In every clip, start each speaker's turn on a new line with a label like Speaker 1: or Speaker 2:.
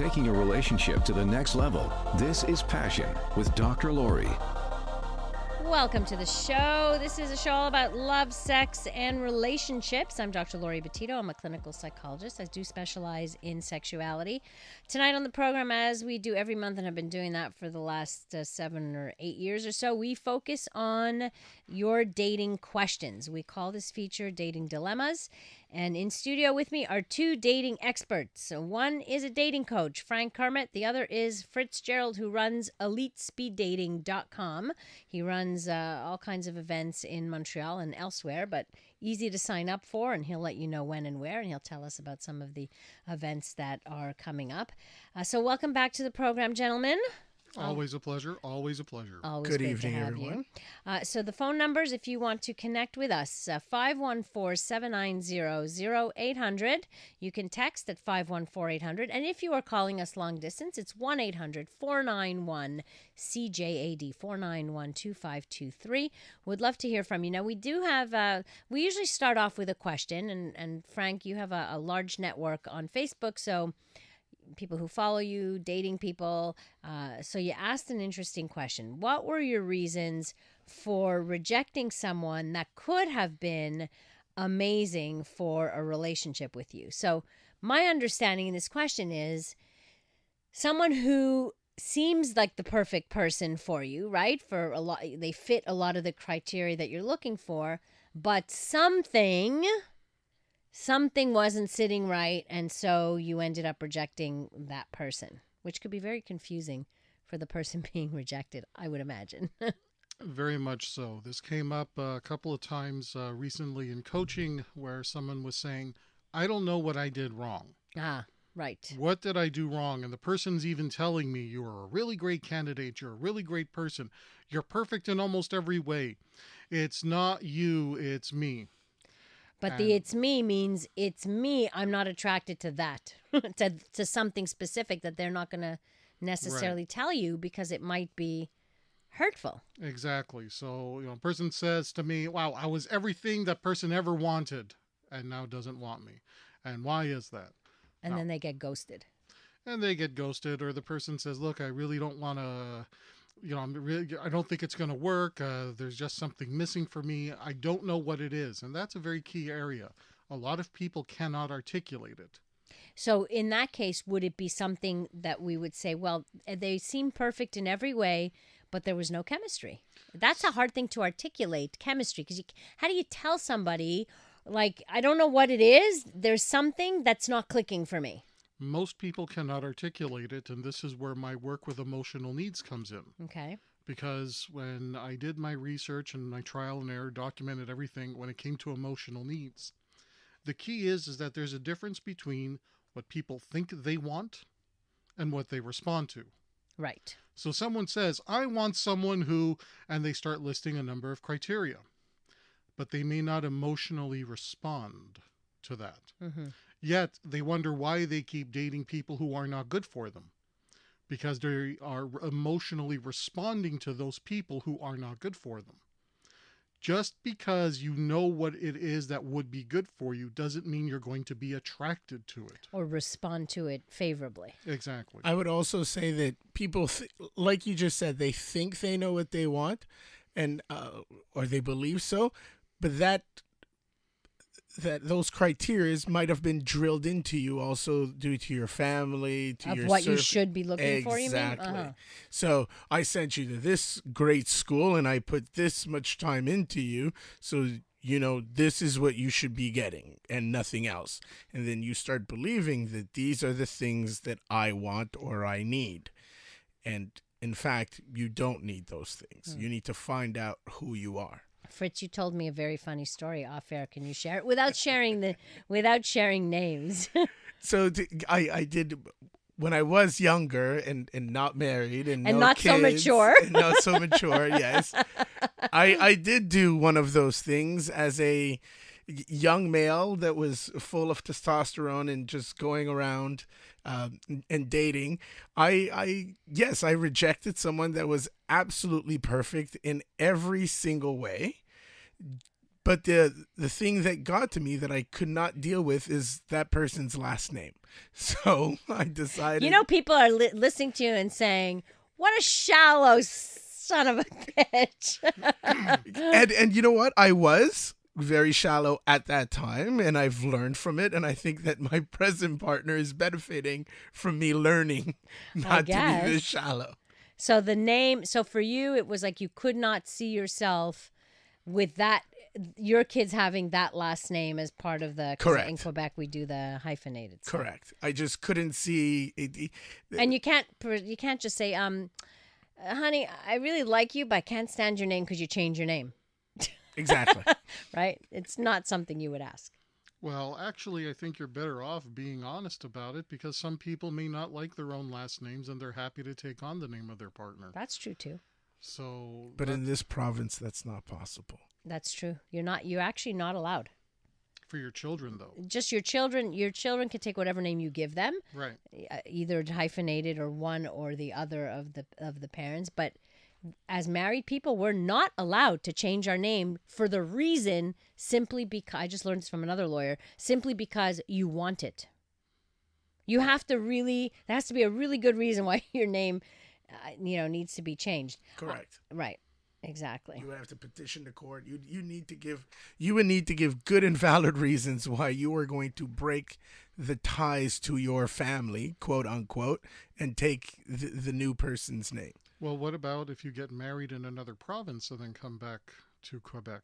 Speaker 1: taking a relationship to the next level. This is Passion with Dr. Laurie.
Speaker 2: Welcome to the show. This is a show all about love, sex, and relationships. I'm Dr. Laurie Betito. I'm a clinical psychologist. I do specialize in sexuality. Tonight on the program, as we do every month, and I've been doing that for the last 7 or 8 years or so, we focus on your dating questions. We call this feature Dating Dilemmas. And in studio with me are two dating experts. So one is a dating coach, Frank Kermit. The other is Fritz-Gerald, who runs EliteSpeedDating.com. He runs all kinds of events in Montreal and elsewhere, but easy to sign up for, and he'll let you know when and where, and he'll tell us about some of the events that are coming up. So welcome back to the program, gentlemen.
Speaker 3: Always a pleasure. Always a pleasure.
Speaker 2: Always
Speaker 4: Good
Speaker 2: great
Speaker 4: evening,
Speaker 2: to have
Speaker 4: everyone.
Speaker 2: you. So the phone numbers, if you want to connect with us, 514-790-0800. You can text at 514-800. And if you are calling us long distance, it's 1-800-491-CJAD, 491-2523. Would love to hear from you. Now, we do have, we usually start off with a question. And Frank, you have a large network on Facebook, so people who follow you, dating people. So you asked an interesting question. What were your reasons for rejecting someone that could have been amazing for a relationship with you? So my understanding in this question is someone who seems like the perfect person for you, right? For a lot, they fit a lot of the criteria that you're looking for, but something wasn't sitting right, and so you ended up rejecting that person, which could be very confusing for the person being rejected, I would imagine.
Speaker 3: Very much so. This came up a couple of times recently in coaching where someone was saying, I don't know what I did wrong.
Speaker 2: Ah, right.
Speaker 3: What did I do wrong? And the person's even telling me, you're a really great candidate. You're a really great person. You're perfect in almost every way. It's not you, it's me.
Speaker 2: But the it's me means it's me. I'm not attracted to that, to something specific that they're not going to necessarily tell you because it might be hurtful.
Speaker 3: Exactly. So, a person says to me, wow, I was everything that person ever wanted and now doesn't want me. And why is that?
Speaker 2: And then they get ghosted.
Speaker 3: And they get ghosted, or the person says, look, I really don't want to... I don't think it's going to work. There's just something missing for me. I don't know what it is. And that's a very key area. A lot of people cannot articulate it.
Speaker 2: So in that case, would it be something that we would say, well, they seem perfect in every way, but there was no chemistry? That's a hard thing to articulate, chemistry, because how do you tell somebody, like, I don't know what it is. There's something that's not clicking for me.
Speaker 3: Most people cannot articulate it, and this is where my work with emotional needs comes in.
Speaker 2: Okay.
Speaker 3: Because when I did my research and my trial and error, documented everything when it came to emotional needs, the key is that there's a difference between what people think they want and what they respond to.
Speaker 2: Right.
Speaker 3: So someone says, I want someone who, and they start listing a number of criteria, but they may not emotionally respond to that.
Speaker 2: Mm-hmm.
Speaker 3: Yet they wonder why they keep dating people who are not good for them, because they are emotionally responding to those people who are not good for them. Just because you know what it is that would be good for you doesn't mean you're going to be attracted to it.
Speaker 2: Or respond to it favorably.
Speaker 3: Exactly.
Speaker 4: I would also say that people, like you just said, they think they know what they want, and or they believe so, but that those criteria might have been drilled into you also due to your family, to your
Speaker 2: what you should be looking for, you mean?
Speaker 4: Exactly. So I sent you to this great school and I put this much time into you, so this is what you should be getting and nothing else. And then you start believing that these are the things that I want or I need. And in fact, you don't need those things. You need to find out who you are.
Speaker 2: Fritz, you told me a very funny story off air. Can you share it without sharing names?
Speaker 4: So I did when I was younger and not married and no
Speaker 2: not
Speaker 4: kids,
Speaker 2: so mature.
Speaker 4: and not so mature. Yes, I did do one of those things as a young male that was full of testosterone and just going around and dating. I rejected someone that was absolutely perfect in every single way, But the thing that got to me that I could not deal with is that person's last name. So I decided.
Speaker 2: You know, people are listening to you and saying, "What a shallow son of a bitch."
Speaker 4: and you know what? I was very shallow at that time, and I've learned from it. And I think that my present partner is benefiting from me learning not to be this shallow.
Speaker 2: So the name. So for you, it was like you could not see yourself with that. Your kids having that last name as part of the.
Speaker 4: Correct.
Speaker 2: In Quebec, we do the hyphenated stuff.
Speaker 4: Correct. I just couldn't see it.
Speaker 2: And you can't just say, honey, I really like you, but I can't stand your name because you changed your name.
Speaker 4: Exactly.
Speaker 2: Right? It's not something you would ask.
Speaker 3: Well, actually, I think you're better off being honest about it, because some people may not like their own last names and they're happy to take on the name of their partner.
Speaker 2: That's true too.
Speaker 3: So,
Speaker 4: but in this province, that's not possible.
Speaker 2: That's true. You're actually not allowed.
Speaker 3: For your children, though.
Speaker 2: Just your children. Your children can take whatever name you give them.
Speaker 3: Right.
Speaker 2: Either hyphenated or one or the other of the parents. But as married people, we're not allowed to change our name for the reason simply because, I just learned this from another lawyer, simply because you want it. You have to there has to be a really good reason why your name, needs to be changed.
Speaker 4: Correct.
Speaker 2: Right. Exactly.
Speaker 4: You would have to petition the court. You would need to give good and valid reasons why you are going to break the ties to your family, quote unquote, and take the new person's name.
Speaker 3: Well, what about if you get married in another province and then come back to Quebec?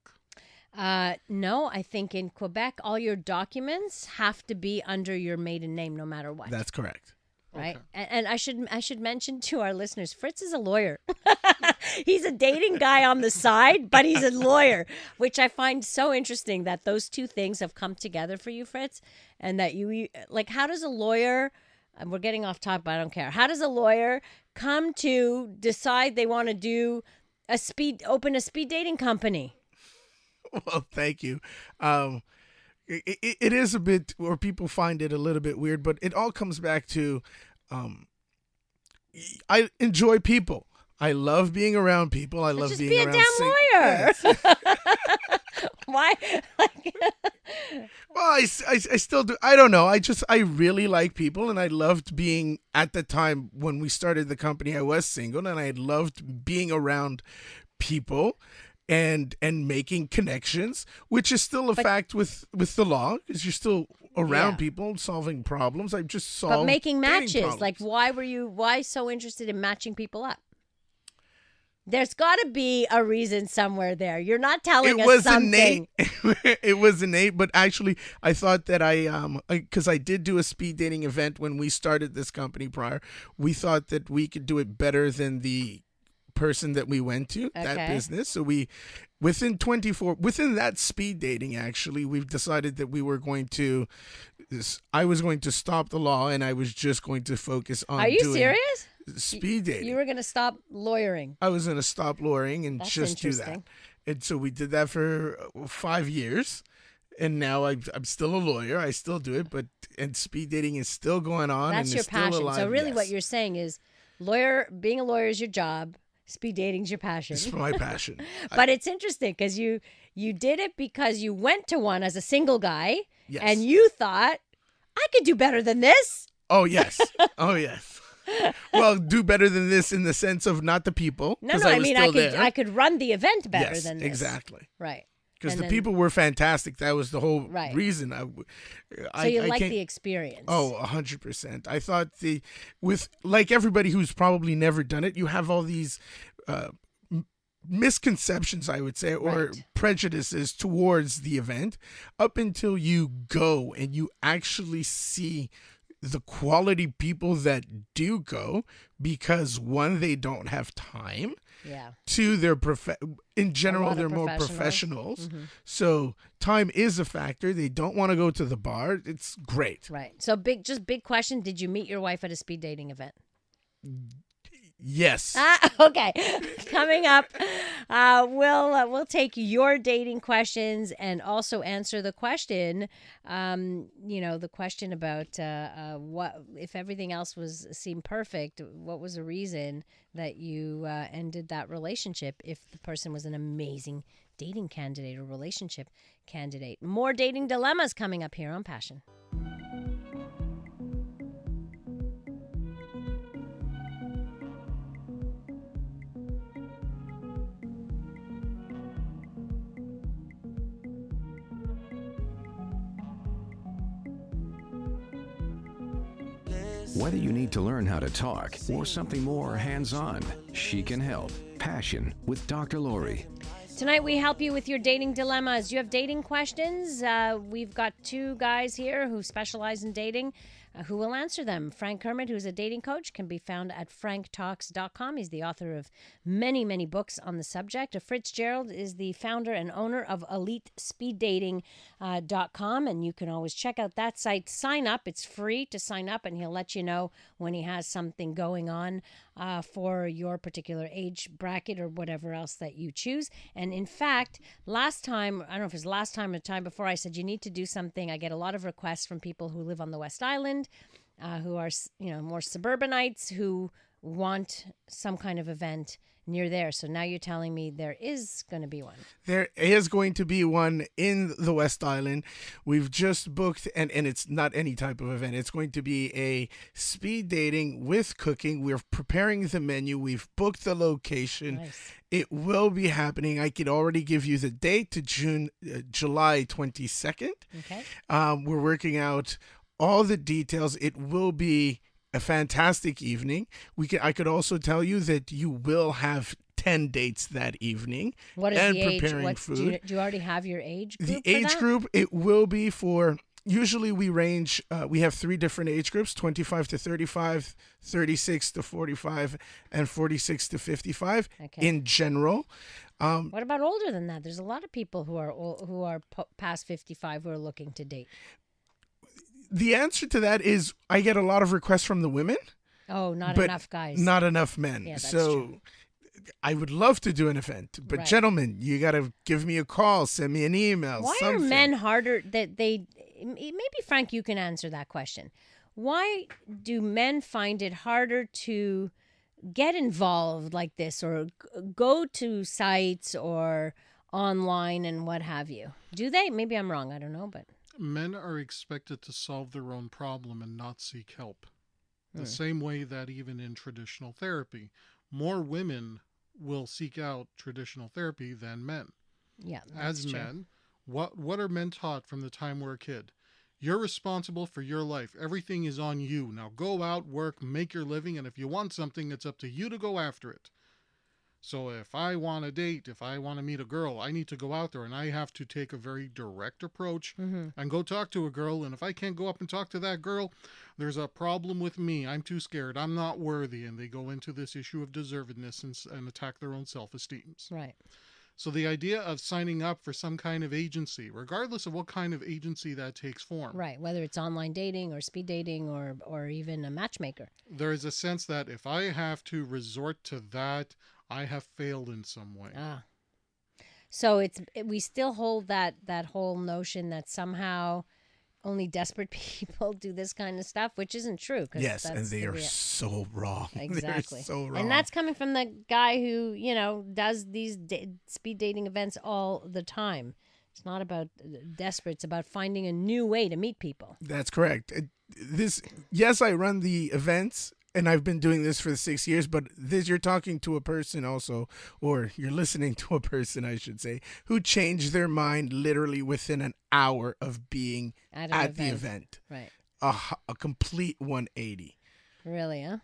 Speaker 2: No, I think in Quebec, all your documents have to be under your maiden name, no matter what.
Speaker 4: That's correct.
Speaker 2: Right.
Speaker 3: Okay.
Speaker 2: And I should mention to our listeners, Fritz is a lawyer. He's a dating guy on the side, but he's a lawyer, which I find so interesting that those two things have come together for you, Fritz, and that you like. How does a lawyer? And we're getting off topic, but I don't care. How does a lawyer come to decide they want to do open a speed dating company?
Speaker 4: Well, thank you. It is a bit, or people find it a little bit weird, but it all comes back to I enjoy people. I love being around people. I love being around.
Speaker 2: Just be a damn lawyer. Why?
Speaker 4: Well, I still do. I don't know. I really like people, and I loved being, at the time when we started the company, I was single, and I loved being around people and making connections, which is still a fact with the law, because you're still around people solving problems. I've just solved.
Speaker 2: But making matches,
Speaker 4: problems.
Speaker 2: like why so interested in matching people up? There's got to be a reason somewhere there. You're not telling us something.
Speaker 4: It was innate, but actually, I thought that because I did do a speed dating event when we started this company prior. We thought that we could do it better than the person that we went to, that business. So within that speed dating, actually, we've decided that we were going to. I was going to stop the law, and I was just going to focus on.
Speaker 2: Are you serious?
Speaker 4: Speed dating.
Speaker 2: You were going to stop lawyering.
Speaker 4: I was going to stop lawyering and just do that. And so we did that for 5 years. And now I'm still a lawyer. I still do it, and speed dating is still going on.
Speaker 2: That's
Speaker 4: and
Speaker 2: your
Speaker 4: it's still
Speaker 2: passion.
Speaker 4: alive.
Speaker 2: So really,
Speaker 4: yes.
Speaker 2: what you're saying is, being a lawyer is your job. Speed dating's your passion.
Speaker 4: It's my passion.
Speaker 2: But it's interesting because you did it because you went to one as a single guy,
Speaker 4: yes.
Speaker 2: And you thought, I could do better than this.
Speaker 4: Oh yes. Oh yes. Well, do better than this in the sense of not the people.
Speaker 2: No, I mean I could run the event better than this.
Speaker 4: Exactly.
Speaker 2: Right.
Speaker 4: Because the people were fantastic. That was the whole reason.
Speaker 2: So you like the experience.
Speaker 4: Oh, 100%. I thought like everybody who's probably never done it, you have all these misconceptions, I would say, or prejudices towards the event up until you go and you actually see the quality people that do go, because one, they don't have time.
Speaker 2: Yeah.
Speaker 4: Two, in general, they're more professionals. Mm-hmm. So time is a factor. They don't want to go to the bar. It's great.
Speaker 2: Right. So big question. Did you meet your wife at a speed dating event?
Speaker 4: Yes.
Speaker 2: Okay. Coming up, we'll take your dating questions and also answer the question, the question about what if everything else seemed perfect, what was the reason that you ended that relationship if the person was an amazing dating candidate or relationship candidate. More dating dilemmas coming up here on Passion.
Speaker 1: Whether you need to learn how to talk or something more hands-on, she can help. Passion with Dr. Laurie.
Speaker 2: Tonight we help you with your dating dilemmas. You have dating questions? We've got two guys here who specialize in dating who will answer them. Frank Kermit, who's a dating coach, can be found at franktalks.com. He's the author of many, many books on the subject. Fritz-Gerald is the founder and owner of EliteSpeedDating.com, and you can always check out that site. Sign up. It's free to sign up, and he'll let you know when he has something going on for your particular age bracket or whatever else that you choose. And in fact, last time, I don't know if it was last time or the time before, I said you need to do something. I get a lot of requests from people who live on the West Island, who are, more suburbanites who want some kind of event near there. So now you're telling me there is going to be one.
Speaker 4: There is going to be one in the West Island. We've just booked, and it's not any type of event. It's going to be a speed dating with cooking. We're preparing the menu. We've booked the location.
Speaker 2: Nice.
Speaker 4: It will be happening. I could already give you the date to July 22nd.
Speaker 2: Okay.
Speaker 4: We're working out all the details. It will be a fantastic evening. I could also tell you that you will have 10 dates that evening.
Speaker 2: What is
Speaker 4: and
Speaker 2: the age?
Speaker 4: preparing food.
Speaker 2: Do you already have your age group?
Speaker 4: The age group, it will be for, usually we range, we have 3 different age groups, 25 to 35, 36 to 45, and 46 to 55 in general.
Speaker 2: What about older than that? There's a lot of people who are past 55 who are looking to date.
Speaker 4: The answer to that is I get a lot of requests from the women.
Speaker 2: Oh, not enough guys.
Speaker 4: Not enough men.
Speaker 2: Yeah, that's
Speaker 4: so
Speaker 2: true.
Speaker 4: I would love to do an event. But gentlemen, you got to give me a call, send me an email.
Speaker 2: Why
Speaker 4: something.
Speaker 2: are men harder maybe Frank, you can answer that question. Why do men find it harder to get involved like this or go to sites or online and what have you? Do they? Maybe I'm wrong. I don't know, but
Speaker 3: men are expected to solve their own problem and not seek help. The same way that even in traditional therapy, more women will seek out traditional therapy than men.
Speaker 2: Yeah, that's
Speaker 3: As
Speaker 2: true.
Speaker 3: men, what are men taught from the time we're a kid? You're responsible for your life. Everything is on you. Now go out, work, make your living, and if you want something, it's up to you to go after it. So if I want a date, if I want to meet a girl, I need to go out there and I have to take a very direct approach and go talk to a girl. And if I can't go up and talk to that girl, there's a problem with me. I'm too scared. I'm not worthy. And they go into this issue of deservedness and attack their own self-esteem.
Speaker 2: Right.
Speaker 3: So the idea of signing up for some kind of agency, regardless of what kind of agency that takes form.
Speaker 2: Right, whether it's online dating or speed dating or even a matchmaker.
Speaker 3: There is a sense that if I have to resort to that, I have failed in some way.
Speaker 2: So we still hold that whole notion that somehow only desperate people do this kind of stuff, which isn't true.
Speaker 4: Yes, and they are so wrong.
Speaker 2: Exactly.
Speaker 4: They're so wrong.
Speaker 2: And that's coming from the guy who, does these speed dating events all the time. It's not about desperate. It's about finding a new way to meet people.
Speaker 4: That's correct. Yes, I run the events, and I've been doing this for 6 years, but you're talking to a person also, or you're listening to a person, I should say, who changed their mind literally within an hour of being at the event.
Speaker 2: Right.
Speaker 4: A complete 180.
Speaker 2: Really, huh?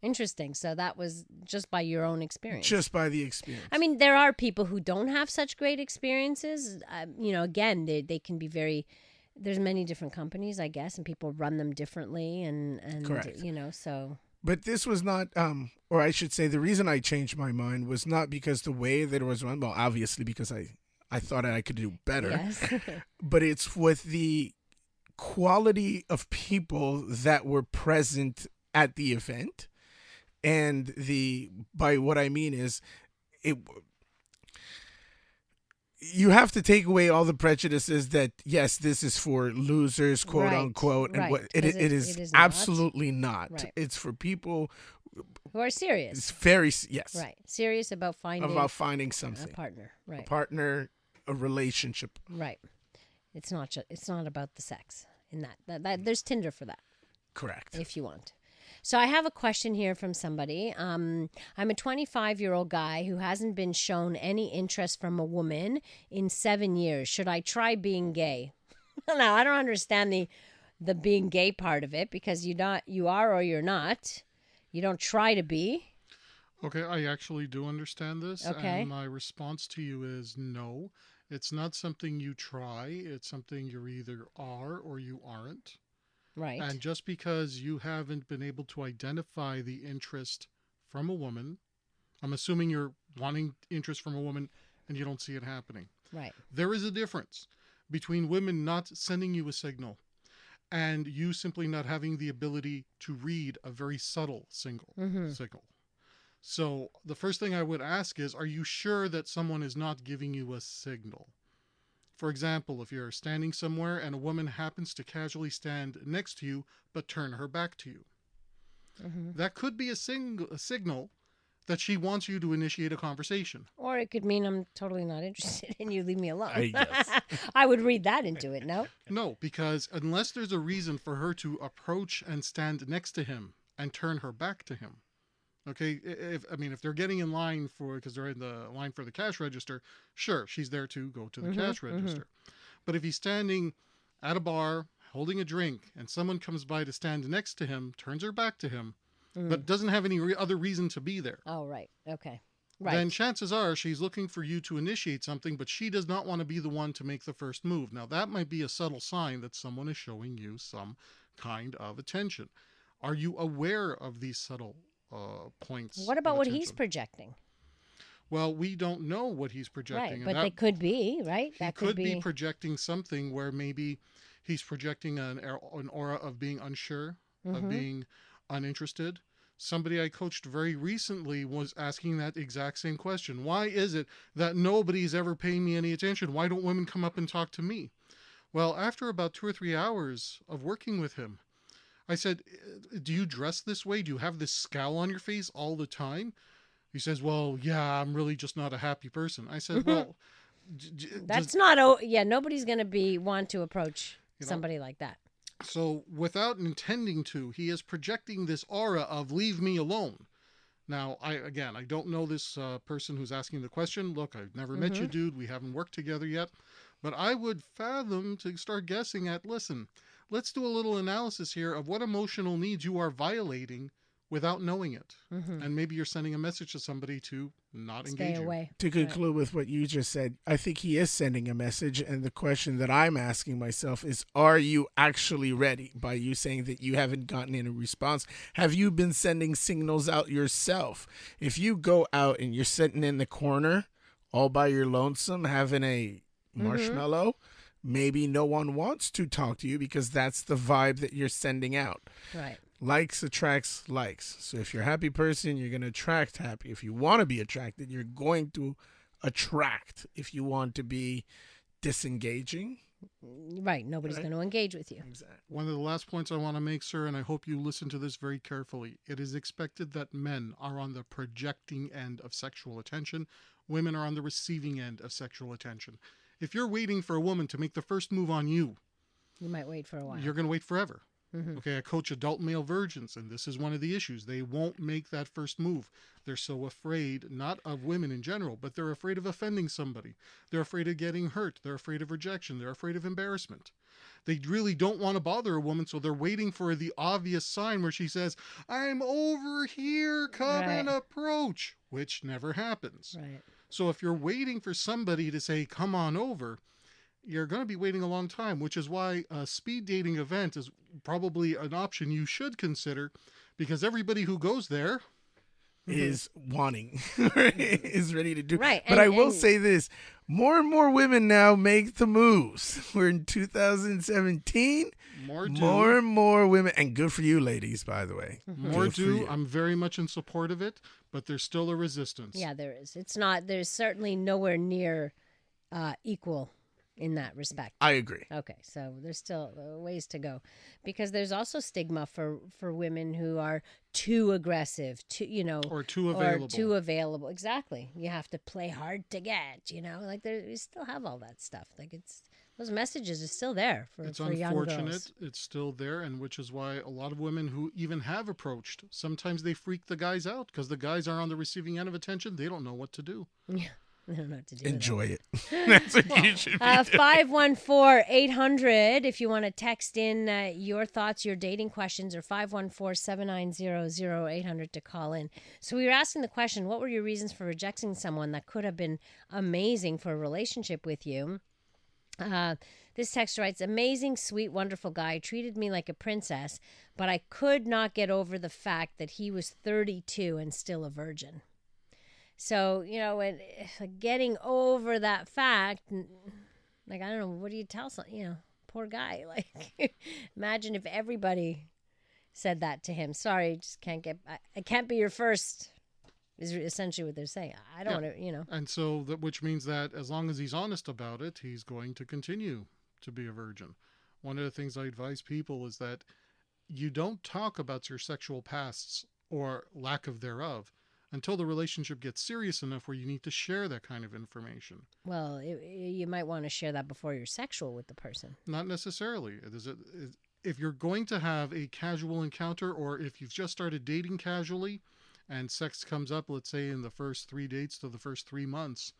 Speaker 2: Interesting. So that was just by your own experience.
Speaker 4: Just by the experience.
Speaker 2: I mean, there are people who don't have such great experiences. Again, they can be very... There's many different companies, I guess, and people run them differently. And
Speaker 4: correct.
Speaker 2: So...
Speaker 4: But this was not, or I should say, the reason I changed my mind was not because the way that it was run. Well, obviously because I thought I could do better.
Speaker 2: Yes.
Speaker 4: But it's with the quality of people that were present at the event, and by what I mean is, you have to take away all the prejudices that, yes, this is for losers, quote unquote, and what it is absolutely not.
Speaker 2: Right.
Speaker 4: It's for people
Speaker 2: who are serious.
Speaker 4: It's very yes.
Speaker 2: Right. Serious about finding
Speaker 4: something.
Speaker 2: a partner. Right.
Speaker 4: A partner a relationship.
Speaker 2: Right. It's not about the sex in that there's Tinder for that.
Speaker 4: Correct.
Speaker 2: If you want. So I have a question here from somebody. I'm a 25-year-old guy who hasn't been shown any interest from a woman in 7 years. Should I try being gay? Now, I don't understand the being gay part of it, because you are or you're not. You don't try to be.
Speaker 3: Okay, I actually do understand this.
Speaker 2: Okay.
Speaker 3: And my response to you is no. It's not something you try. It's something you either are or you aren't.
Speaker 2: Right.
Speaker 3: And just because you haven't been able to identify the interest from a woman, I'm assuming you're wanting interest from a woman and you don't see it happening.
Speaker 2: Right.
Speaker 3: There is a difference between women not sending you a signal and you simply not having the ability to read a very subtle signal. So the first thing I would ask is, are you sure that someone is not giving you a signal? For example, if you're standing somewhere and a woman happens to casually stand next to you but turn her back to you, that could be a signal that she wants you to initiate a conversation.
Speaker 2: Or it could mean I'm totally not interested and you leave me alone.
Speaker 4: Yes.
Speaker 2: I would read that into it, no?
Speaker 3: No, because unless there's a reason for her to approach and stand next to him and turn her back to him. Okay, if they're getting in line because they're in the line for the cash register, sure, she's there to go to the cash register. But if he's standing at a bar holding a drink and someone comes by to stand next to him, turns her back to him, but doesn't have any other reason to be there.
Speaker 2: Oh, right. Okay. Right.
Speaker 3: Then chances are she's looking for you to initiate something, but she does not want to be the one to make the first move. Now, that might be a subtle sign that someone is showing you some kind of attention. Are you aware of these subtle points?
Speaker 2: What about what
Speaker 3: attention?
Speaker 2: he's projecting?
Speaker 3: Well, we don't know what he's projecting.
Speaker 2: Right, but they could be, right?
Speaker 3: He could be projecting something where maybe he's projecting an aura of being unsure, of being uninterested. Somebody I coached very recently was asking that exact same question. Why is it that nobody's ever paying me any attention? Why don't women come up and talk to me? Well, after about 2 or 3 hours of working with him, I said, do you dress this way? Do you have this scowl on your face all the time? He says, well, yeah, I'm really just not a happy person. I said, well,
Speaker 2: nobody's going to want to approach somebody like that.
Speaker 3: So without intending to, he is projecting this aura of leave me alone. Now, I don't know this person who's asking the question. Look, I've never met you, dude. We haven't worked together yet. But I would fathom to start guessing at, listen, let's do a little analysis here of what emotional needs you are violating without knowing it. And maybe you're sending a message to somebody to not engage
Speaker 2: away.
Speaker 4: To conclude with what you just said, I think he is sending a message. And the question that I'm asking myself is, are you actually ready? By you saying that you haven't gotten any response, have you been sending signals out yourself? If you go out and you're sitting in the corner all by your lonesome having a marshmallow, maybe no one wants to talk to you because that's the vibe that you're sending out.
Speaker 2: Right.
Speaker 4: Likes attracts likes. So if you're a happy person, you're going to attract happy. If you want to be attracted, you're going to attract. If you want to be disengaging,
Speaker 2: right, nobody's going to engage with you.
Speaker 4: Exactly.
Speaker 3: One of the last points I want to make, sir, and I hope you listen to this very carefully. It is expected that men are on the projecting end of sexual attention. Women are on the receiving end of sexual attention. If you're waiting for a woman to make the first move on you,
Speaker 2: you might wait for a while.
Speaker 3: You're going to wait forever. Okay, I coach adult male virgins, and this is one of the issues. They won't make that first move. They're so afraid, not of women in general, but they're afraid of offending somebody. They're afraid of getting hurt. They're afraid of rejection. They're afraid of embarrassment. They really don't want to bother a woman, so they're waiting for the obvious sign where she says, I'm over here, come and approach, which never happens.
Speaker 2: Right.
Speaker 3: So if you're waiting for somebody to say, come on over, you're going to be waiting a long time, which is why a speed dating event is probably an option you should consider, because everybody who goes there
Speaker 4: is wanting, is ready to do.
Speaker 2: Right.
Speaker 4: But I will say this, more and more women now make the moves. We're in 2017. More and more women, and good for you ladies, by the way.
Speaker 3: More do. I'm very much in support of it, but there's still a resistance.
Speaker 2: Yeah, there is. There's certainly nowhere near equal in that respect.
Speaker 4: I agree.
Speaker 2: Okay, so there's still ways to go, because there's also stigma for women who are too aggressive,
Speaker 3: or too available.
Speaker 2: Or too available. Exactly. You have to play hard to get. Like you still have all that stuff. Like those messages are still there for young girls. It's unfortunate.
Speaker 3: It's still there, and which is why a lot of women who even have approached, sometimes they freak the guys out because the guys are on the receiving end of attention. They don't know what to do.
Speaker 2: Yeah. I don't know what to do.
Speaker 4: Enjoy it. That's what you should be doing.
Speaker 2: 514-800 if you want to text in your thoughts, your dating questions, or 514-790-0800 to call in. So we were asking the question, what were your reasons for rejecting someone that could have been amazing for a relationship with you? This text writes, amazing, sweet, wonderful guy, treated me like a princess, but I could not get over the fact that he was 32 and still a virgin. So, getting over that fact, like, I don't know, what do you tell someone, poor guy. Like, imagine if everybody said that to him. Sorry, just I can't be your first, is essentially what they're saying. I don't want to,
Speaker 3: And so, which means that as long as he's honest about it, he's going to continue to be a virgin. One of the things I advise people is that you don't talk about your sexual pasts or lack of thereof until the relationship gets serious enough where you need to share that kind of information.
Speaker 2: Well, you might want to share that before you're sexual with the person.
Speaker 3: Not necessarily. If you're going to have a casual encounter, or if you've just started dating casually and sex comes up, let's say in the first 3 dates to the first 3 months,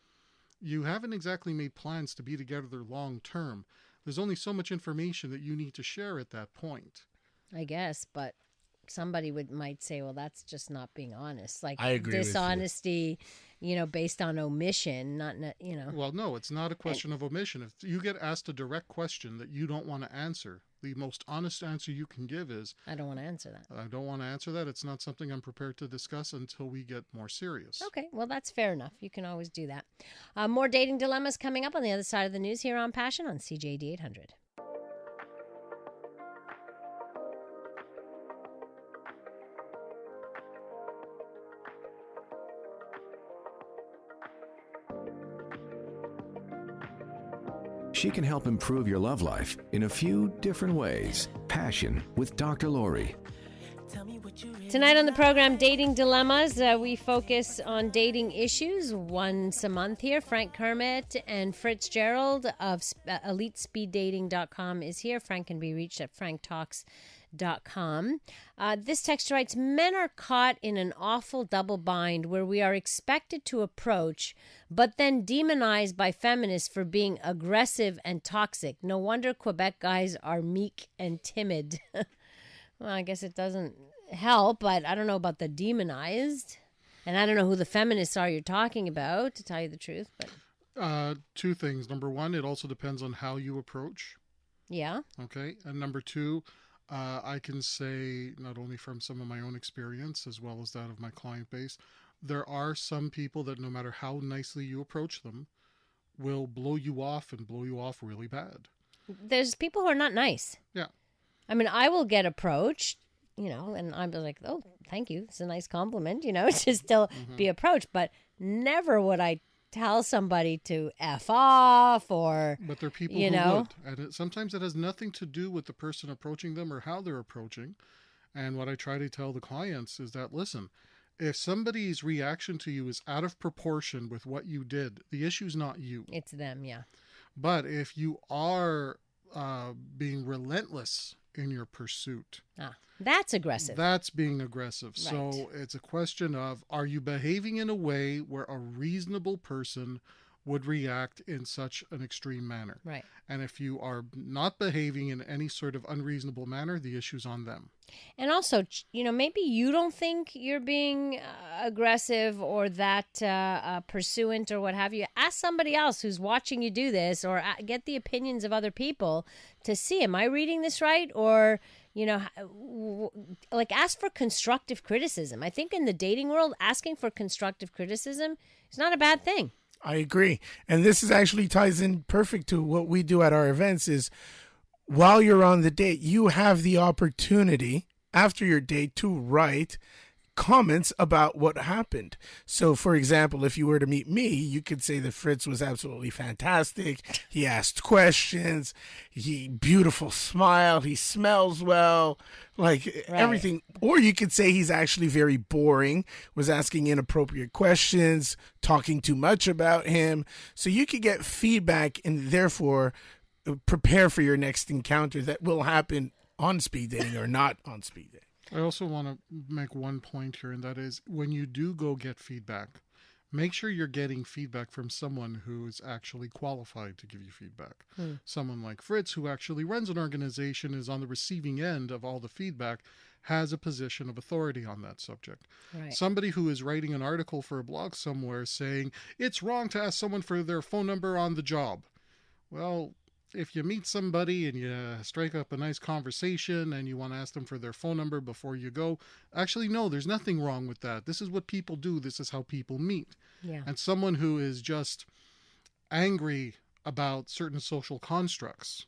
Speaker 3: you haven't exactly made plans to be together long term. There's only so much information that you need to share at that point.
Speaker 2: I guess, but somebody might say, well, that's just not being honest. Like,
Speaker 4: I agree
Speaker 2: dishonesty, based on omission, not.
Speaker 3: Well, no, it's not a question of omission. If you get asked a direct question that you don't want to answer, the most honest answer you can give is,
Speaker 2: I don't want to answer that.
Speaker 3: I don't want to answer that. It's not something I'm prepared to discuss until we get more serious.
Speaker 2: Okay, well, that's fair enough. You can always do that. More dating dilemmas coming up on the other side of the news here on Passion on CJAD 800.
Speaker 1: She can help improve your love life in a few different ways. Passion with Dr. Laurie.
Speaker 2: Tonight on the program, Dating Dilemmas, we focus on dating issues once a month here. Frank Kermit and Fritz-Gerald of EliteSpeedDating.com is here. Frank can be reached at franktalks.com. This text writes, men are caught in an awful double bind where we are expected to approach, but then demonized by feminists for being aggressive and toxic. No wonder Quebec guys are meek and timid. Well, I guess it doesn't help, but I don't know about the demonized. And I don't know who the feminists are you're talking about, to tell you the truth. But
Speaker 3: 2 things. Number 1, it also depends on how you approach.
Speaker 2: Yeah.
Speaker 3: Okay. And number 2, I can say, not only from some of my own experience as well as that of my client base, there are some people that no matter how nicely you approach them will blow you off and blow you off really bad.
Speaker 2: There's people who are not nice.
Speaker 3: Yeah.
Speaker 2: I mean, I will get approached, and I'm like, oh, thank you. It's a nice compliment, to still be approached. But never would I tell somebody to F off or,
Speaker 3: But there are people who would. And sometimes it has nothing to do with the person approaching them or how they're approaching. And what I try to tell the clients is that, listen, if somebody's reaction to you is out of proportion with what you did, the issue's not you.
Speaker 2: It's them, yeah.
Speaker 3: But if you are being relentless in your pursuit,
Speaker 2: that's aggressive.
Speaker 3: That's being aggressive.
Speaker 2: Right.
Speaker 3: So it's a question of, are you behaving in a way where a reasonable person would react in such an extreme manner?
Speaker 2: Right.
Speaker 3: And if you are not behaving in any sort of unreasonable manner, the issue's on them.
Speaker 2: And also, maybe you don't think you're being aggressive or that pursuant or what have you. Ask somebody else who's watching you do this, or get the opinions of other people to see, am I reading this right? Or, ask for constructive criticism. I think in the dating world, asking for constructive criticism is not a bad thing.
Speaker 4: I agree. And this is actually ties in perfect to what we do at our events is while you're on the date, you have the opportunity after your date to write comments about what happened. So, for example, if you were to meet me, you could say that Fritz was absolutely fantastic. He asked questions. Beautiful smile. He smells well. Like everything. Or you could say he's actually very boring, was asking inappropriate questions, talking too much about him. So you could get feedback and therefore prepare for your next encounter that will happen on speed dating or not on speed dating.
Speaker 3: I also want to make one point here, and that is when you do go get feedback, make sure you're getting feedback from someone who is actually qualified to give you feedback. Someone like Fritz, who actually runs an organization, is on the receiving end of all the feedback, has a position of authority on that subject. Right. Somebody who is writing an article for a blog somewhere saying it's wrong to ask someone for their phone number on the job. Well, if you meet somebody and you strike up a nice conversation and you want to ask them for their phone number before you go, actually, no, there's nothing wrong with that. This is what people do. This is how people meet. Yeah. And someone who is just angry about certain social constructs,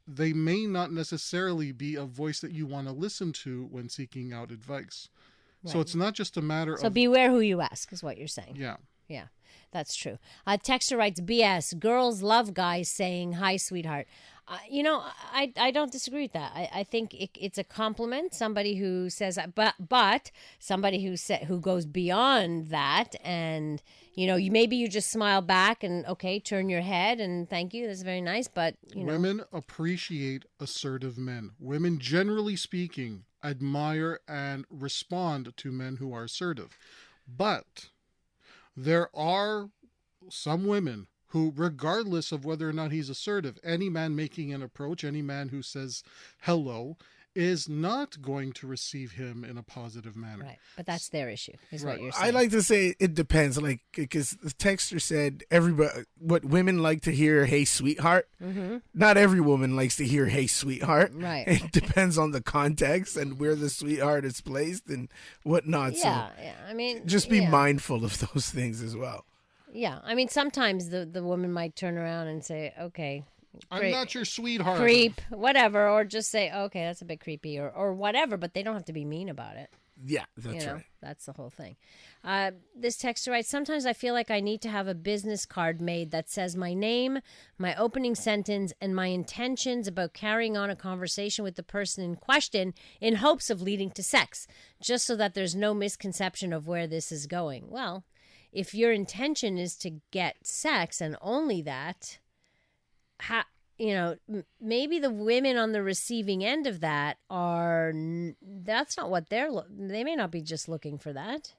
Speaker 3: they may not necessarily be a voice that you want to listen to when seeking out advice. Right. So it's not just a matter of...
Speaker 2: So beware who you ask is what you're saying.
Speaker 3: Yeah.
Speaker 2: Yeah. That's true. Texter writes, BS, girls love guys saying, hi, sweetheart. I don't disagree with that. I think it's a compliment. Somebody who says, but somebody who goes beyond that, and maybe you just smile back and okay, turn your head and thank you. That's very nice. But
Speaker 3: women appreciate assertive men. Women, generally speaking, admire and respond to men who are assertive. But there are some women who, regardless of whether or not he's assertive, any man making an approach, any man who says hello, is not going to receive him in a positive manner. Right,
Speaker 2: but that's their issue, is what you're saying.
Speaker 4: I like to say it depends, like, because the texter said what women like to hear, hey, sweetheart. Mm-hmm. Not every woman likes to hear, hey, sweetheart. Right. It depends on the context and where the sweetheart is placed and whatnot. Yeah, so I mean, just be mindful of those things as well.
Speaker 2: Yeah, I mean, sometimes the woman might turn around and say, okay,
Speaker 3: I'm not your sweetheart.
Speaker 2: Creep, whatever, or just say, okay, that's a bit creepy, or whatever, but they don't have to be mean about it.
Speaker 4: Yeah, that's right.
Speaker 2: That's the whole thing. This texter writes, sometimes I feel like I need to have a business card made that says my name, my opening sentence, and my intentions about carrying on a conversation with the person in question in hopes of leading to sex, just so that there's no misconception of where this is going. Well, if your intention is to get sex and only that, maybe the women on the receiving end of that that's not what they may not be just looking for that.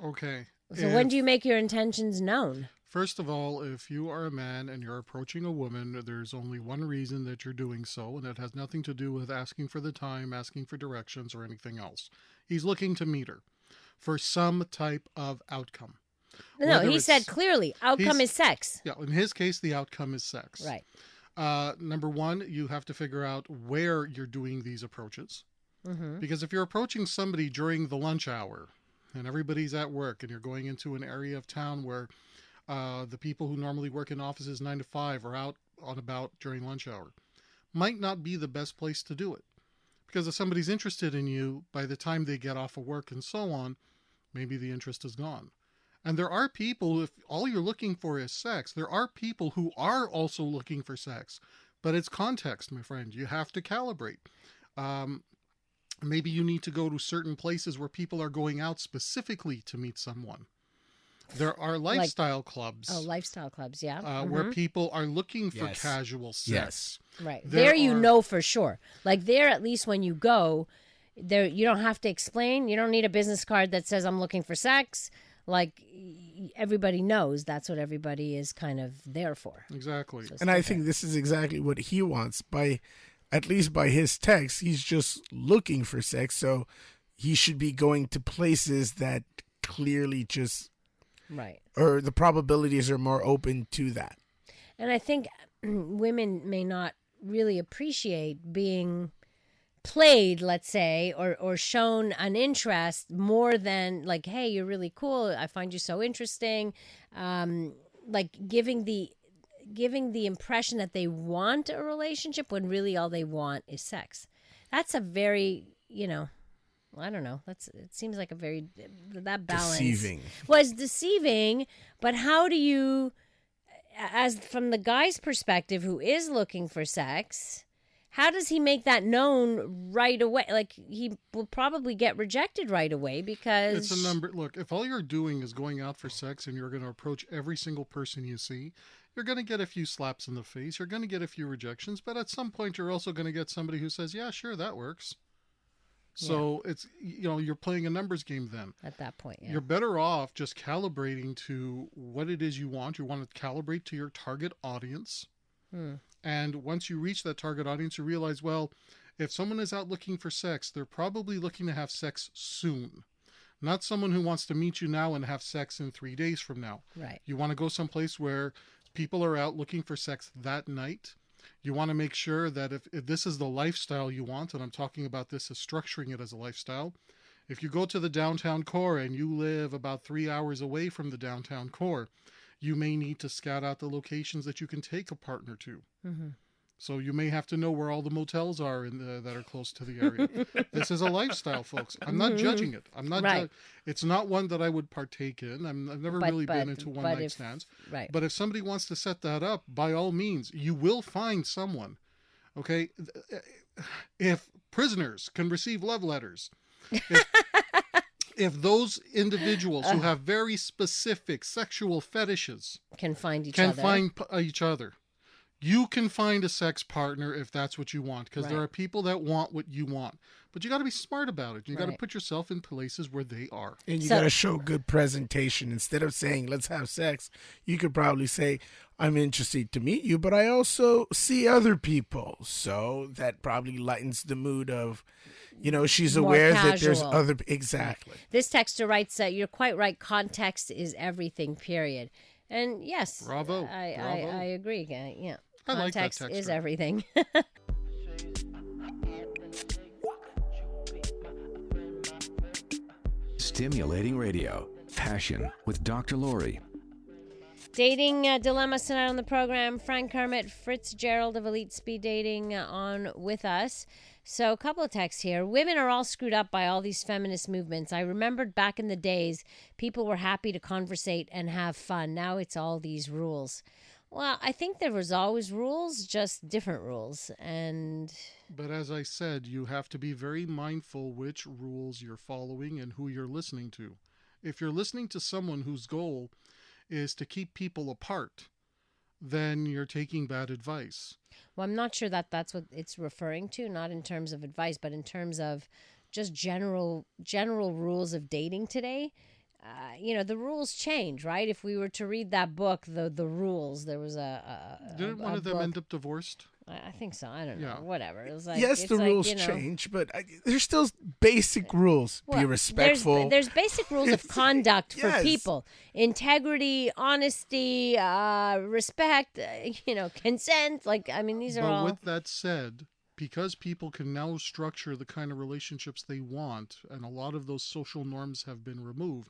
Speaker 3: Okay.
Speaker 2: So when do you make your intentions known?
Speaker 3: First of all, if you are a man and you're approaching a woman, there's only one reason that you're doing so, and that has nothing to do with asking for the time, asking for directions, or anything else. He's looking to meet her for some type of outcome.
Speaker 2: No, he said clearly, outcome is sex.
Speaker 3: Yeah, in his case, the outcome is sex.
Speaker 2: Right.
Speaker 3: Number one, you have to figure out where you're doing these approaches. Mm-hmm. Because if you're approaching somebody during the lunch hour and everybody's at work and you're going into an area of town where the people who normally work in offices 9 to 5 are out on about during lunch hour, might not be the best place to do it. Because if somebody's interested in you, by the time they get off of work and so on, maybe the interest is gone. And there are people, if all you're looking for is sex, there are people who are also looking for sex. But it's context, my friend. You have to calibrate. Maybe you need to go to certain places where people are going out specifically to meet someone. There are lifestyle clubs.
Speaker 2: Oh, lifestyle clubs, yeah.
Speaker 3: Where people are looking for casual sex. Yes.
Speaker 2: Right. There you know for sure. Like there, at least when you go, there you don't have to explain. You don't need a business card that says I'm looking for sex. Like everybody knows that's what everybody is kind of there for.
Speaker 3: Exactly.
Speaker 2: So
Speaker 4: and I think this is exactly what he wants. At least by his text, he's just looking for sex. So he should be going to places that clearly just...
Speaker 2: Right.
Speaker 4: Or the probabilities are more open to that.
Speaker 2: And I think women may not really appreciate being played, let's say, or shown an interest more than like, hey, you're really cool, I find you so interesting, like giving the impression that they want a relationship when really all they want is sex. That's a very I don't know. It seems like a very that balance
Speaker 4: Deceiving.
Speaker 2: was deceiving. But how do you, as from the guy's perspective, who is looking for sex? How does he make that known right away? Like, he will probably get rejected right away because...
Speaker 3: It's a number. Look, if all you're doing is going out for sex and you're going to approach every single person you see, you're going to get a few slaps in the face. You're going to get a few rejections. But at some point, you're also going to get somebody who says, yeah, sure, that works. So it's, you're playing a numbers game then.
Speaker 2: At that point, yeah.
Speaker 3: You're better off just calibrating to what it is you want. You want to calibrate to your target audience. And once you reach that target audience, you realize, well, if someone is out looking for sex, they're probably looking to have sex soon. Not someone who wants to meet you now and have sex in 3 days from now.
Speaker 2: Right.
Speaker 3: You want to go someplace where people are out looking for sex that night. You want to make sure that if this is the lifestyle you want, and I'm talking about this as structuring it as a lifestyle, if you go to the downtown core and you live about 3 hours away from the downtown core, you may need to scout out the locations that you can take a partner to. So you may have to know where all the motels are that are close to the area. This is a lifestyle, folks. I'm not judging it. I'm not.
Speaker 2: Right.
Speaker 3: It's not one that I would partake in. I've never really been into one-night stands.
Speaker 2: Right.
Speaker 3: But if somebody wants to set that up, by all means, you will find someone. Okay? If prisoners can receive love letters, if those individuals who have very specific sexual fetishes
Speaker 2: Can find each
Speaker 3: other, you can find a sex partner if that's what you want, because there
Speaker 2: Right.
Speaker 3: are people that want what you want. But you got to be smart about it. You got to
Speaker 2: Right.
Speaker 3: put yourself in places where they are.
Speaker 4: And you
Speaker 2: So-
Speaker 4: got to show good presentation. Instead of saying, let's have sex, you could probably say, I'm interested to meet you, but I also see other people. So that probably lightens the mood of, she's
Speaker 2: More
Speaker 4: aware that there's
Speaker 2: casual.
Speaker 4: other... Exactly.
Speaker 2: This texter writes that you're quite right. Context is everything, period. And yes,
Speaker 3: Bravo.
Speaker 2: I agree. Yeah.
Speaker 3: I like that
Speaker 2: Context is
Speaker 3: texter.
Speaker 2: everything.
Speaker 1: Stimulating radio. Passion with Dr. Laurie.
Speaker 2: Dating dilemmas tonight on the program. Frank Kermit, Fritz-Gerald of Elite Speed Dating on with us. So a couple of texts here. Women are all screwed up by all these feminist movements. I remembered back in the days, people were happy to conversate and have fun. Now it's all these rules. Well, I think there was always rules, just different rules.
Speaker 3: But as I said, you have to be very mindful which rules you're following and who you're listening to. If you're listening to someone whose goal is to keep people apart, then you're taking bad advice.
Speaker 2: Well, I'm not sure that that's what it's referring to, not in terms of advice, but in terms of just general rules of dating today. The rules change, right? If we were to read that book, the rules, there was
Speaker 3: Didn't one of them end up divorced?
Speaker 2: I think so. I don't know.
Speaker 3: Yeah.
Speaker 2: Whatever. It was like,
Speaker 4: Yes, the rules change, but there's still basic rules. Be respectful.
Speaker 2: There's basic rules of conduct for
Speaker 4: Yes.
Speaker 2: people: integrity, honesty, respect, consent. These are all.
Speaker 3: But with that said, because people can now structure the kind of relationships they want, and a lot of those social norms have been removed,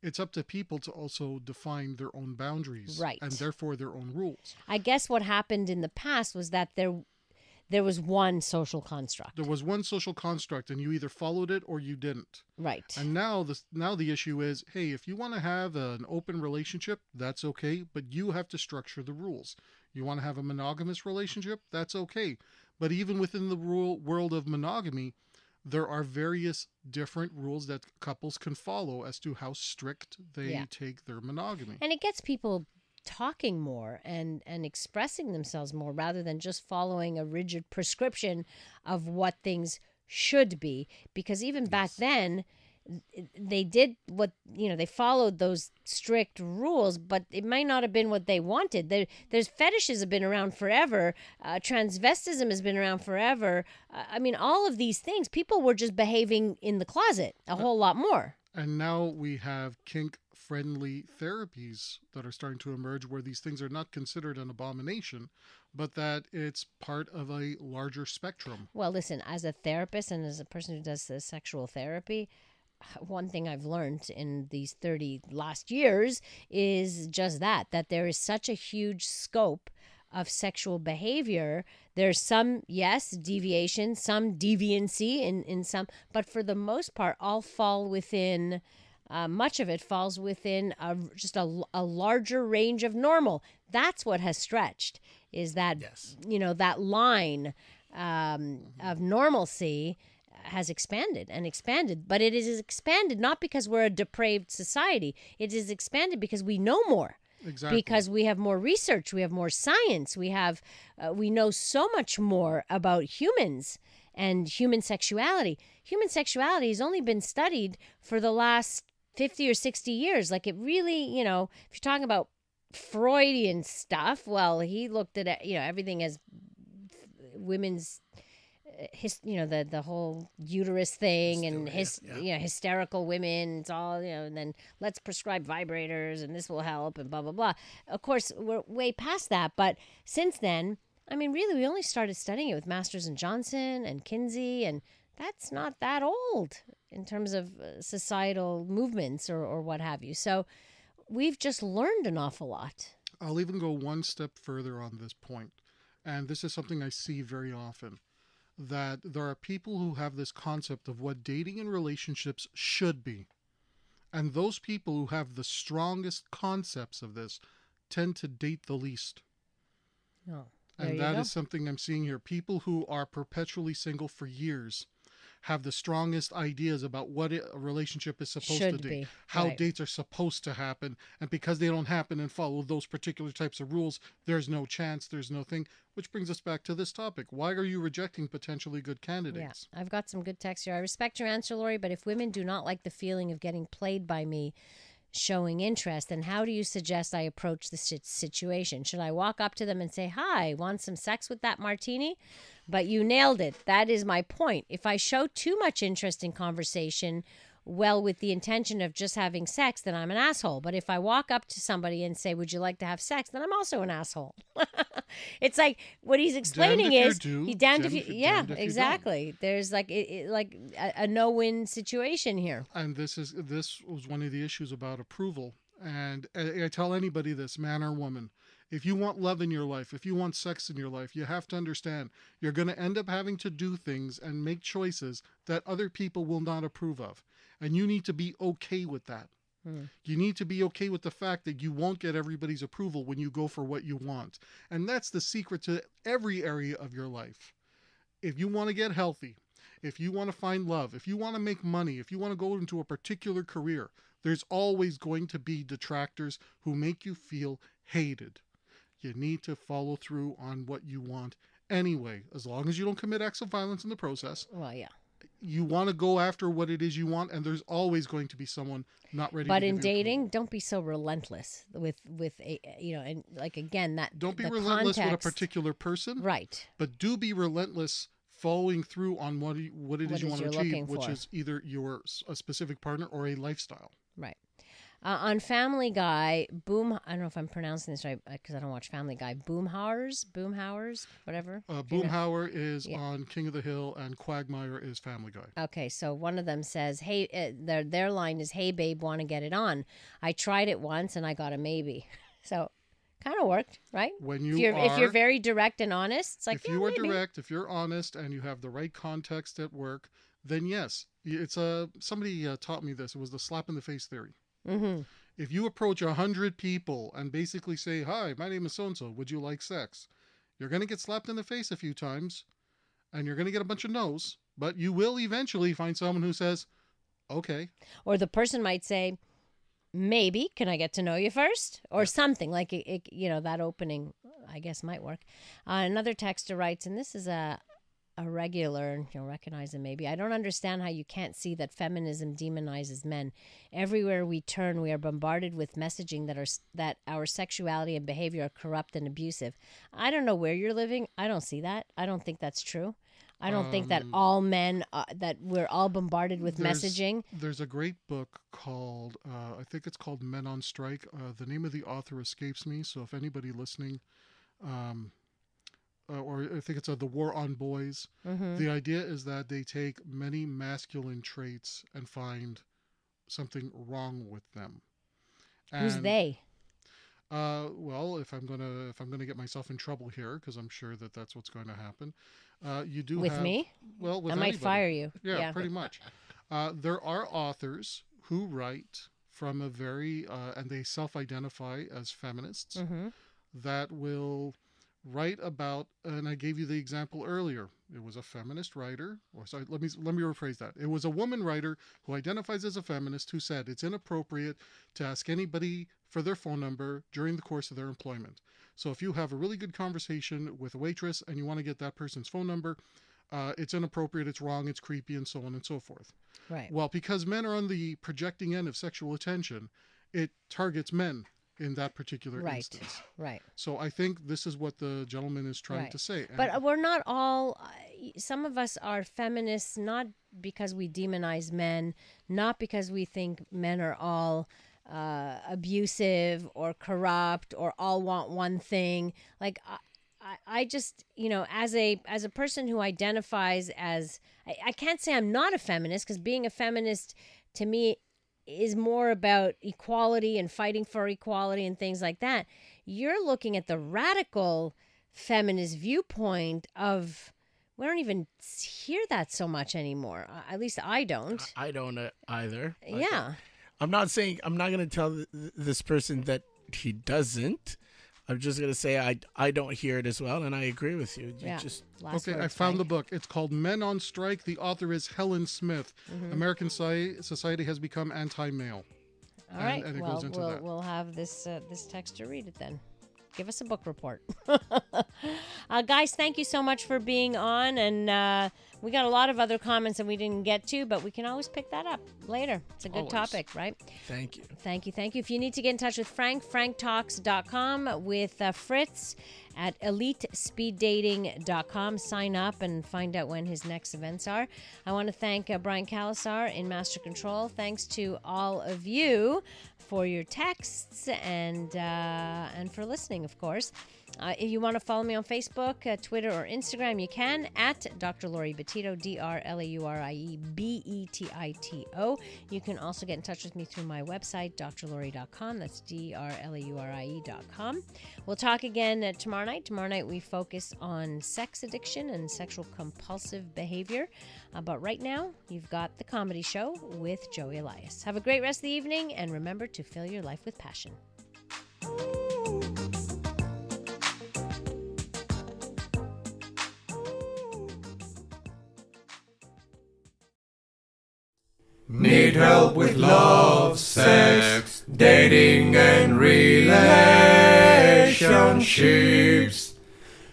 Speaker 3: it's up to people to also define their own boundaries,
Speaker 2: Right.
Speaker 3: and therefore their own rules.
Speaker 2: I guess what happened in the past was that there was one social construct.
Speaker 3: There was one social construct, and you either followed it or you didn't.
Speaker 2: Right.
Speaker 3: And now the issue is, hey, if you want to have an open relationship, that's okay, but you have to structure the rules. You want to have a monogamous relationship, that's okay. But even within the world of monogamy, there are various different rules that couples can follow as to how strict they take their monogamy.
Speaker 2: And it gets people talking more and expressing themselves more rather than just following a rigid prescription of what things should be. Because even back then, they did what, they followed those strict rules, but it might not have been what they wanted. There's fetishes have been around forever. Transvestism has been around forever. All of these things, people were just behaving in the closet a whole lot more.
Speaker 3: And now we have kink-friendly therapies that are starting to emerge where these things are not considered an abomination, but that it's part of a larger spectrum.
Speaker 2: Well, listen, as a therapist and as a person who does the sexual therapy, one thing I've learned in these 30 last years is just that there is such a huge scope of sexual behavior. There's some, yes, deviation, some deviancy in some, but for the most part, all fall within, much of it falls within just a larger range of normal. That's what has stretched, is that, that line of normalcy has expanded and expanded, but it is expanded not because we're a depraved society. It is expanded because we know more.
Speaker 3: Exactly.
Speaker 2: Because we have more research, we have more science, we know so much more about humans and human sexuality. Human sexuality has only been studied for the last 50 or 60 years. Like, it really, if you're talking about Freudian stuff, well, he looked at everything as women's the whole uterus thing and hysterical women. It's all, and then let's prescribe vibrators and this will help and blah, blah, blah. Of course, we're way past that. But since then, I mean, really, we only started studying it with Masters and Johnson and Kinsey, and that's not that old in terms of societal movements or what have you. So we've just learned an awful lot.
Speaker 3: I'll even go one step further on this point. And this is something I see very often, that there are people who have this concept of what dating and relationships should be. And those people who have the strongest concepts of this tend to date the least.
Speaker 2: Oh,
Speaker 3: and that is something I'm seeing here. People who are perpetually single for years have the strongest ideas about what a relationship is supposed to be, how dates are supposed to happen. And because they don't happen and follow those particular types of rules, there's no chance, there's no thing. Which brings us back to this topic. Why are you rejecting potentially good candidates?
Speaker 2: Yeah, I've got some good text here. I respect your answer, Laurie, but if women do not like the feeling of getting played by me, showing interest, then how do you suggest I approach the situation? Should I walk up to them and say, hi, want some sex with that martini? But you nailed it. That is my point. If I show too much interest in conversation, well, with the intention of just having sex, then I'm an asshole. But if I walk up to somebody and say, would you like to have sex? Then I'm also an asshole. It's like what he's explaining is he's damned if you, yeah, exactly. There's like a no-win situation here.
Speaker 3: And this was one of the issues about approval. And I tell anybody this, man or woman, if you want love in your life, if you want sex in your life, you have to understand you're going to end up having to do things and make choices that other people will not approve of. And you need to be okay with that. You need to be okay with the fact that you won't get everybody's approval when you go for what you want. And that's the secret to every area of your life. If you want to get healthy, if you want to find love, if you want to make money, if you want to go into a particular career, there's always going to be detractors who make you feel hated. You need to follow through on what you want anyway, as long as you don't commit acts of violence in the process.
Speaker 2: Well, yeah.
Speaker 3: You want to go after what it is you want, and there's always going to be someone not ready.
Speaker 2: But
Speaker 3: to
Speaker 2: in
Speaker 3: give you
Speaker 2: dating, don't be so relentless with a, and like, again, that
Speaker 3: don't be
Speaker 2: the
Speaker 3: relentless
Speaker 2: context,
Speaker 3: with a particular person,
Speaker 2: right?
Speaker 3: But do be relentless following through on what it is you want to achieve, which is either a specific partner or a lifestyle.
Speaker 2: Right. On Family Guy, I don't know if I'm pronouncing this right because I don't watch Family Guy. Boomhauers, whatever.
Speaker 3: Boomhauer is on King of the Hill, and Quagmire is Family Guy.
Speaker 2: Okay, so one of them says, "Hey," their line is, "Hey, babe, want to get it on?" I tried it once and I got a maybe. So, kind of worked, right?
Speaker 3: When
Speaker 2: if you're very direct and honest, it's like,
Speaker 3: if you are
Speaker 2: maybe.
Speaker 3: direct, if you're honest, and you have the right context at work, then yes, it's somebody taught me this. It was the slap in the face theory.
Speaker 2: Mm-hmm.
Speaker 3: If you approach 100 people and basically say, hi, my name is so-and-so, would you like sex? You're going to get slapped in the face a few times, and you're going to get a bunch of no's, but you will eventually find someone who says, okay.
Speaker 2: Or the person might say, maybe, can I get to know you first? Or something like, that opening, I guess, might work. Another texter writes, and this is a regular, and you'll recognize him maybe. I don't understand how you can't see that feminism demonizes men. Everywhere we turn, we are bombarded with messaging that our sexuality and behavior are corrupt and abusive. I don't know where you're living. I don't see that. I don't think that's true. I don't think that all men, that we're all bombarded with messaging.
Speaker 3: There's a great book called, I think it's called Men on Strike. The name of the author escapes me, so if anybody listening, or I think it's The War on Boys. Mm-hmm. The idea is that they take many masculine traits and find something wrong with them. And
Speaker 2: who's they?
Speaker 3: Well, if I'm gonna get myself in trouble here, because I'm sure that that's what's going to happen, you do
Speaker 2: With
Speaker 3: have
Speaker 2: me?
Speaker 3: well with
Speaker 2: I might
Speaker 3: anybody.
Speaker 2: fire you.
Speaker 3: Yeah, pretty much. There are authors who write from a very and they self-identify as feminists
Speaker 2: Mm-hmm.
Speaker 3: that will write about, and I gave you the example earlier. It was a feminist writer, or sorry, let me rephrase that. It was a woman writer who identifies as a feminist who said it's inappropriate to ask anybody for their phone number during the course of their employment. So if you have a really good conversation with a waitress and you want to get that person's phone number, it's inappropriate, it's wrong, it's creepy, and so on and so forth.
Speaker 2: Right.
Speaker 3: Well, because men are on the projecting end of sexual attention, it targets men in that particular instance.
Speaker 2: Right.
Speaker 3: So I think this is what the gentleman is trying to say.
Speaker 2: But we're not all, some of us are feminists not because we demonize men, not because we think men are all abusive or corrupt or all want one thing. Like, I just, as a person who identifies as, I can't say I'm not a feminist, because being a feminist to me is more about equality and fighting for equality and things like that. You're looking at the radical feminist viewpoint of, we don't even hear that so much anymore. At least I don't.
Speaker 4: I don't either.
Speaker 2: Yeah.
Speaker 4: I'm not going to tell this person that he doesn't. I'm just going to say I don't hear it as well, and I agree with you.
Speaker 3: Okay, I found the book. It's called Men on Strike. The author is Helen Smith.
Speaker 2: Mm-hmm.
Speaker 3: American Society has become anti-male.
Speaker 2: All right.
Speaker 3: And it goes into that.
Speaker 2: We'll have this texter read it then. Give us a book report. Guys, thank you so much for being on. And we got a lot of other comments that we didn't get to, but we can always pick that up later. It's a good topic, right?
Speaker 4: Thank you.
Speaker 2: Thank you. If you need to get in touch with Frank, franktalks.com, with Fritz at elitespeeddating.com. Sign up and find out when his next events are. I want to thank Brian Calasar in Master Control. Thanks to all of you for your texts and for listening, of course. If you want to follow me on Facebook, Twitter, or Instagram, you can at Dr. Laurie Betito, DrLaurie Betito. You can also get in touch with me through my website, drlaurie.com. That's DrLaurie.com. We'll talk again tomorrow night. Tomorrow night we focus on sex addiction and sexual compulsive behavior. But right now, you've got The Comedy Show with Joey Elias. Have a great rest of the evening, and remember to fill your life with passion.
Speaker 5: Need help with love, sex, dating and relationships?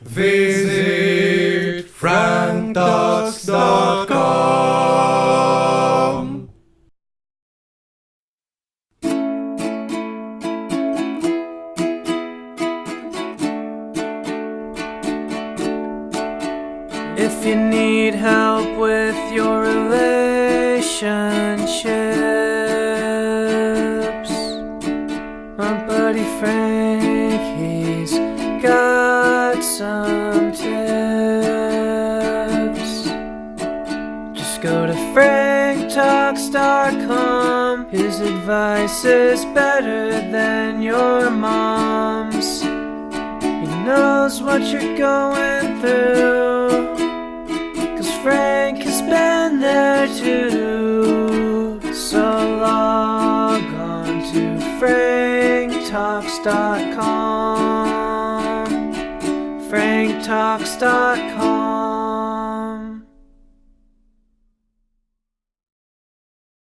Speaker 5: Visit franktalks.com.
Speaker 6: If you need help with your relationships, my buddy Frank, he's got some tips. Just go to franktalks.com. His advice is better than your mom's. He knows what you're going through, 'cause Frank has been there too. So log on to franktalks.com, franktalks.com.